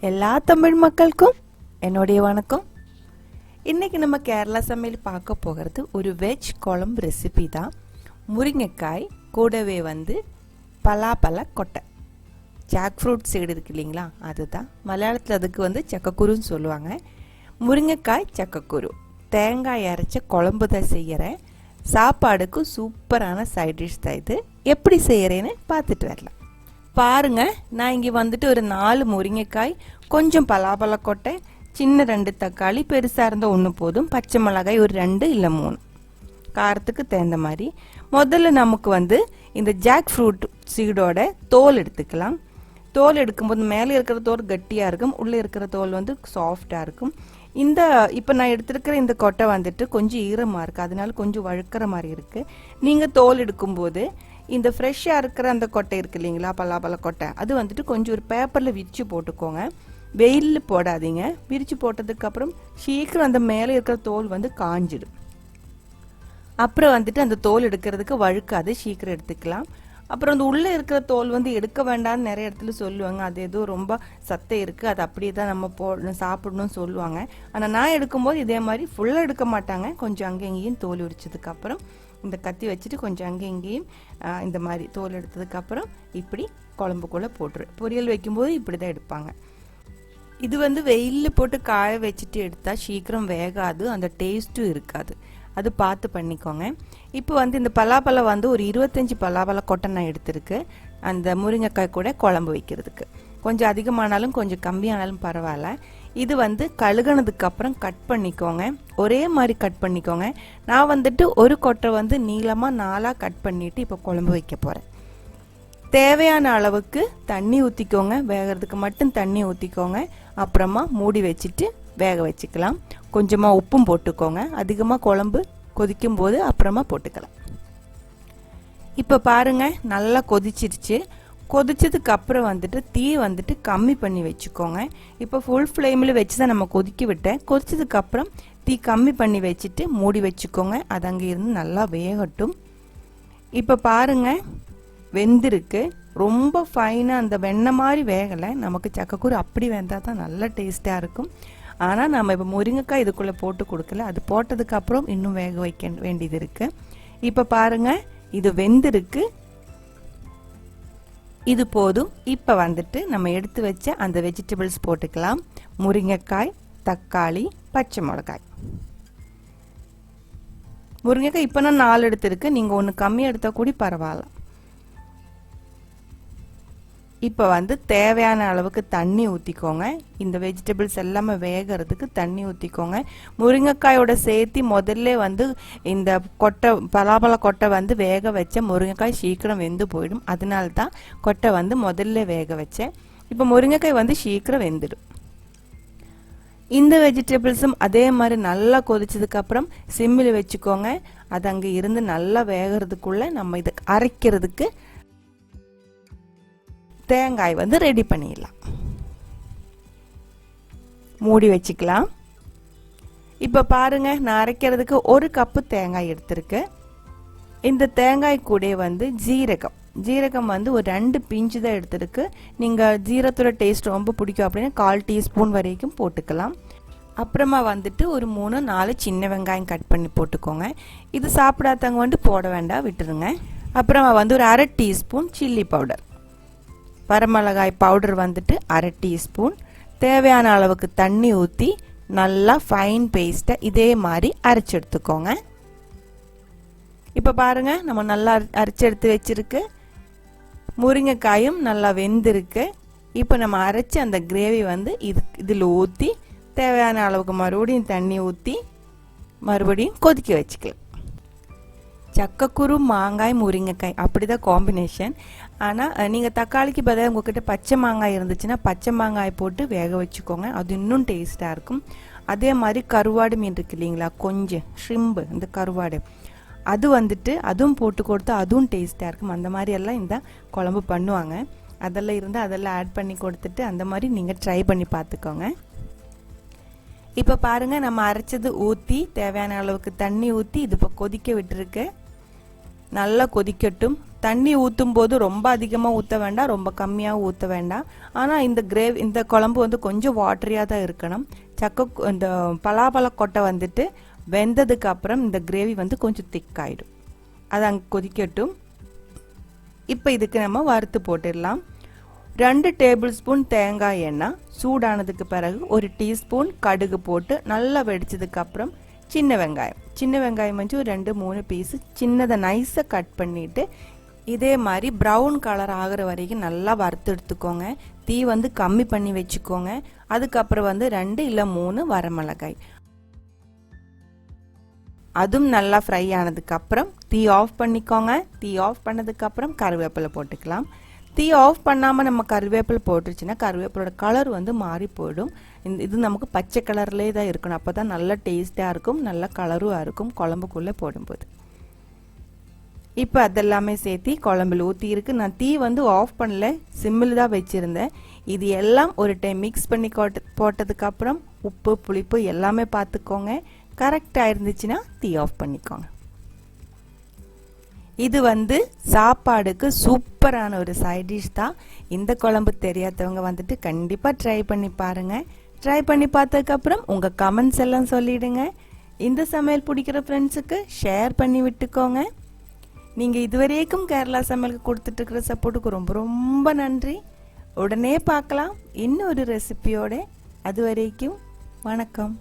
எல்லா தமிழ் மக்களுக்கும் என்னுடைய வணக்கம். இன்னைக்கு நம்ம கேரளா சமையல் பார்க்க போகிறது ஒரு வெஜ் குழம்பு ரெசிபி தான். முருங்கைக்காய் கூடவே பலாப்பழ கொட்டை, ஜாக்ஃப்ரூட் சீடு இருக்கு இல்லைங்களா, அதுதான் மலையாளத்தில் அதுக்கு சக்கக்குருன்னு சொல்லுவாங்க. முருங்கைக்காய் சக்கக்குரு தேங்காய் அரைச்ச குழம்பு தான் செய்கிறேன். சாப்பாடுக்கு சூப்பரான சைட் டிஷ் தான் இது. எப்படி செய்கிறேன்னு பார்த்துட்டு வரலாம். பாருங்க, நான் இங்கே ஒரு 4 முருங்கைக்காய், கொஞ்சம் பலாப்பழ கொட்டை, சின்ன 2 தக்காளி, பெருசாக இருந்தால் 1 போதும், பச்சை மிளகாய் ஒரு 2 இல்லை 3, காரத்துக்கு தகுந்த மாதிரி. முதல்ல நமக்கு இந்த ஜாக் ஃப்ரூட் சீடோட தோல் எடுத்துக்கலாம். தோல் எடுக்கும்போது மேலே இருக்கிற தோல் கட்டியாக இருக்கும், உள்ளே இருக்கிற தோல் சாஃப்டாக இருக்கும். இப்போ நான் எடுத்துருக்கிற இந்த கொட்டை கொஞ்சம் ஈரமாக இருக்குது, அதனால கொஞ்சம் வழுக்கிற மாதிரி இருக்குது. நீங்கள் தோல் எடுக்கும்போது இந்த ஃப்ரெஷ்ஷாக இருக்கிற அந்த கொட்டை இருக்குது இல்லைங்களா, பலாப்பழ கொட்டை, அது கொஞ்சம் ஒரு பேப்பரில் விரித்து போட்டுக்கோங்க. வெயிலில் போடாதீங்க. விரித்து போட்டதுக்கப்புறம் சீக்கிரம் அந்த மேலே இருக்கிற தோல் காஞ்சிடும். அப்புறம் அந்த தோல் எடுக்கிறதுக்கு வழுக்காது, சீக்கிரம் எடுத்துக்கலாம். அப்புறம் அந்த உள்ளே இருக்கிற தோல் எடுக்க வேண்டாம்னு நிறைய இடத்துல சொல்லுவாங்க. அது ஏதோ ரொம்ப சத்தை இருக்குது, அது அப்படியே தான் நம்ம சாப்பிடணும்னு சொல்லுவாங்க. ஆனால் நான் எடுக்கும்போது இதே மாதிரி ஃபுல்லாக எடுக்க மாட்டாங்க. கொஞ்சம் அங்கே இங்கேயும் தோல் உரிச்சதுக்கப்புறம் இந்த கத்தி வச்சுட்டு கொஞ்சம் அங்கே இங்கேயும் இந்த மாதிரி தோல் எடுத்ததுக்கப்புறம் இப்படி குழம்புக்குள்ளே போட்டுரு. பொரியல் வைக்கும்போது இப்படி தான் எடுப்பாங்க. இது வெயிலில் போட்டு காய வச்சுட்டு எடுத்தால் சீக்கிரம் வேகாது, அந்த டேஸ்ட்டும் இருக்காது. அது பார்த்து பண்ணிக்கோங்க. இப்போ இந்த பலாப்பழம் ஒரு 25 பலாப்பழ கொட்டை நான் எடுத்துருக்கு. அந்த முருங்கைக்காய் கூட குழம்பு வைக்கிறதுக்கு கொஞ்சம் அதிகமானாலும் கொஞ்சம் கம்மியானாலும் பரவாயில்ல. இது கழுகுனதுக்கு அப்புறம் கட் பண்ணிக்கோங்க. ஒரே மாதிரி கட் பண்ணிக்கோங்க. நான் ஒரு கொட்டை நீளமாக 4 கட் பண்ணிட்டு இப்போ குழம்பு வைக்க போகிறேன். தேவையான அளவுக்கு தண்ணி ஊற்றிக்கோங்க. வேகிறதுக்கு மட்டும் தண்ணி ஊற்றிக்கோங்க. அப்புறமா மூடி வச்சுட்டு வேக வச்சுக்கலாம். கொஞ்சமாக உப்பும் போட்டுக்கோங்க. அதிகமாக குழம்பு கொதிக்கும் போது அப்புறமா போட்டுக்கலாம். இப்போ பாருங்க, நல்லா கொதிச்சிருச்சு. கொதிச்சதுக்கு அப்புறம் தீ கம்மி பண்ணி வச்சுக்கோங்க. இப்போ ஃபுல் ஃப்ளேமில் வச்சு தான் நம்ம கொதிக்க விட்டேன். கொதிச்சதுக்கு அப்புறம் தீ கம்மி பண்ணி வச்சுட்டு மூடி வச்சுக்கோங்க. அது அங்கே இருந்து நல்லா வேகட்டும். இப்போ பாருங்க, வெந்திருக்கு. ரொம்ப ஃபைனாக அந்த வெண்ணெய் மாதிரி வேகலை. நமக்கு சக்கக்கூறு அப்படி வெந்தால் தான் நல்லா டேஸ்ட்டாக இருக்கும். ஆனால் நம்ம இப்போ முருங்கைக்காய் இதுக்குள்ளே போட்டு கொடுக்கல, அது போட்டதுக்கு அப்புறம் இன்னும் வேக வைக்க வேண்டியது இருக்கு. இப்போ பாருங்க, இது வெந்திருக்கு. இது போதும். இப்போ நம்ம எடுத்து வச்ச அந்த வெஜிடபிள்ஸ் போட்டுக்கலாம். முருங்கைக்காய், தக்காளி, பச்சை மிளகாய். முருங்கைக்காய் இப்போ நான் 4 எடுத்துருக்கு. நீங்கள் 1 கம்மியாக எடுத்தால் கூட பரவாயில்ல. இப்போ தேவையான அளவுக்கு தண்ணி ஊற்றிக்கோங்க. இந்த வெஜிடபிள்ஸ் எல்லாமே வேகிறதுக்கு தண்ணி ஊற்றிக்கோங்க. முருங்கைக்காயோட சேர்த்து முதல்ல இந்த கொட்டை பலாப்பழ கொட்டை வேக வச்ச முருங்கைக்காய் சீக்கிரம் வெந்து போயிடும். அதனால தான் கொட்டை முதல்ல வேக வச்சேன். இப்போ முருங்கைக்காய் சீக்கிரம் வெந்துடும். இந்த வெஜிடபிள்ஸும் அதே மாதிரி நல்லா கொதிச்சதுக்கப்புறம் சிம்மில் வச்சுக்கோங்க. அது அங்கே இருந்து நல்லா வேகிறதுக்குள்ளே நம்ம இதை அரைக்கிறதுக்கு தேங்காய் ரெடி பண்ணிடலாம். மூடி வச்சுக்கலாம். இப்போ பாருங்க, நான் அரைக்கிறதுக்கு 1 கப்பு தேங்காய் எடுத்திருக்கு. இந்த தேங்காய் கூட ஜீரகம் ஒரு 2 பிஞ்சு தான் எடுத்திருக்கு. நீங்கள் ஜீரகத்தோட டேஸ்ட் ரொம்ப பிடிக்கும் அப்படின்னா 1/4 டீஸ்பூன் வரைக்கும் போட்டுக்கலாம். அப்புறமா ஒரு 3-4 சின்ன வெங்காயம் கட் பண்ணி போட்டுக்கோங்க. இது சாப்பிடாதவங்க போட வேண்டாம், விட்டுருங்க. அப்புறமா ஒரு 1/2 டீஸ்பூன் சில்லி பவுடர், வரமிளகாய் பவுடர் 1/2 டீஸ்பூன். தேவையான அளவுக்கு தண்ணி ஊற்றி நல்லா ஃபைன் பேஸ்ட்டை இதே மாதிரி அரைச்சி எடுத்துக்கோங்க. இப்போ பாருங்க, நம்ம நல்லா அரைச்சி எடுத்து வச்சிருக்கு. முருங்கைக்காயும் நல்லா வெந்திருக்கு. இப்போ நம்ம அரைச்சி அந்த கிரேவி இதில் ஊற்றி தேவையான அளவுக்கு மறுபடியும் தண்ணி ஊற்றி மறுபடியும் கொதிக்க வச்சுக்கலாம். சக்கக்குரு, மாங்காய், முருங்கைக்காய் அப்படிதான் காம்பினேஷன். ஆனால் நீங்கள் தக்காளிக்கு பதிலாக உங்ககிட்ட பச்சை மாங்காய் இருந்துச்சுன்னா பச்சை மாங்காய் போட்டு வேக வச்சுக்கோங்க. அது இன்னும் டேஸ்ட்டாக இருக்கும். அதே மாதிரி கருவாடு மீன் இருக்கு இல்லைங்களா, கொஞ்சம் ஷ்ரிம்பு, இந்த கருவாடு, அது அதுவும் போட்டு கொடுத்தா அதுவும் டேஸ்ட்டாக இருக்கும். அந்த மாதிரி எல்லாம் இந்த குழம்பு பண்ணுவாங்க. அதெல்லாம் இருந்தால் அதெல்லாம் ஆட் பண்ணி கொடுத்துட்டு அந்த மாதிரி நீங்கள் ட்ரை பண்ணி பார்த்துக்கோங்க. இப்போ பாருங்கள், நம்ம அரைச்சது ஊற்றி தேவையான அளவுக்கு தண்ணி ஊற்றி இது இப்போ கொதிக்க விட்டுருக்கு. நல்லா கொதிக்கட்டும். தண்ணி ஊற்றும் போது ரொம்ப அதிகமாக ஊற்ற வேண்டாம், ரொம்ப கம்மியாக ஊற்ற வேண்டாம். ஆனால் இந்த குழம்பு வந்து கொஞ்சம் வாட்டரியாக தான் இருக்கணும். இந்த பலாப்பழ கொட்டை வந்துட்டு வெந்ததுக்கு அப்புறம் இந்த கிரேவி வந்து கொஞ்சம் திக்காயிடும். அது அங்கே கொதிக்கட்டும். இப்போ இதுக்கு நம்ம வறுத்து போட்டுடலாம். 2 டேபிள் ஸ்பூன் தேங்காய் எண்ணெய் சூடானதுக்கு பிறகு 1 டீஸ்பூன் கடுகு போட்டு நல்லா வெடிச்சதுக்கு அப்புறம் சின்ன வெங்காயம் வந்து 2-3 பீஸ் சின்னதை நைஸாக கட் பண்ணிட்டு இதே மாதிரி ப்ரௌன் கலர் ஆகிற வரைக்கும் நல்லா வறுத்து எடுத்துக்கோங்க. தீ வந்து கம்மி பண்ணி வச்சுக்கோங்க. அதுக்கப்புறம் வந்து 2 இல்லை 3 வரமிளகாய், அதுவும் நல்லா ஃப்ரை ஆனதுக்கு அப்புறம் தீ ஆஃப் பண்ணிக்கோங்க. தீ ஆஃப் பண்ணதுக்கு அப்புறம் கருவேப்பிலை போட்டுக்கலாம். தீ ஆஃப் பண்ணாமல் நம்ம கருவேப்பிலை போட்டுருச்சுன்னா கருவேப்பிலோட கலர் வந்து மாறி போயிடும். இது நமக்கு பச்சை கலர்லேயே தான் இருக்கணும். அப்போ தான் நல்லா டேஸ்ட்டாக இருக்கும், நல்ல கலரும் இருக்கும் குழம்புக்குள்ளே போடும்போது. இப்போ அதெல்லாமே சேர்த்து குழம்புல ஊற்றி இருக்கு. நான் தீ வந்து ஆஃப் பண்ணல, சிம்மில் தான் வச்சுருந்தேன். இது எல்லாம் ஒரு டைம் மிக்ஸ் பண்ணி போட்டதுக்கப்புறம் உப்பு புளிப்பு எல்லாமே பார்த்துக்கோங்க. கரெக்டாக இருந்துச்சுன்னா தீ ஆஃப் பண்ணிக்கோங்க. இது வந்து சாப்பாடுக்கு சூப்பரான ஒரு சைட் டிஷ் தான். இந்த குழம்பு தெரியாதவங்க வந்துட்டு கண்டிப்பாக ட்ரை பண்ணி பாருங்க. ட்ரை பண்ணி பார்த்ததுக்கப்புறம் உங்கள் கமெண்ட்ஸ் எல்லாம் சொல்லிடுங்க. இந்த சமையல் பிடிக்கிற ஃப்ரெண்ட்ஸுக்கு ஷேர் பண்ணி விட்டுக்கோங்க. நீங்கள் இதுவரைக்கும் கேரளா சமையலுக்கு கொடுத்துட்டு இருக்கிற சப்போர்ட்டுக்கு ரொம்ப ரொம்ப நன்றி. உடனே பார்க்கலாம் இன்னொரு ரெசிபியோட. அது வரைக்கும் வணக்கம்.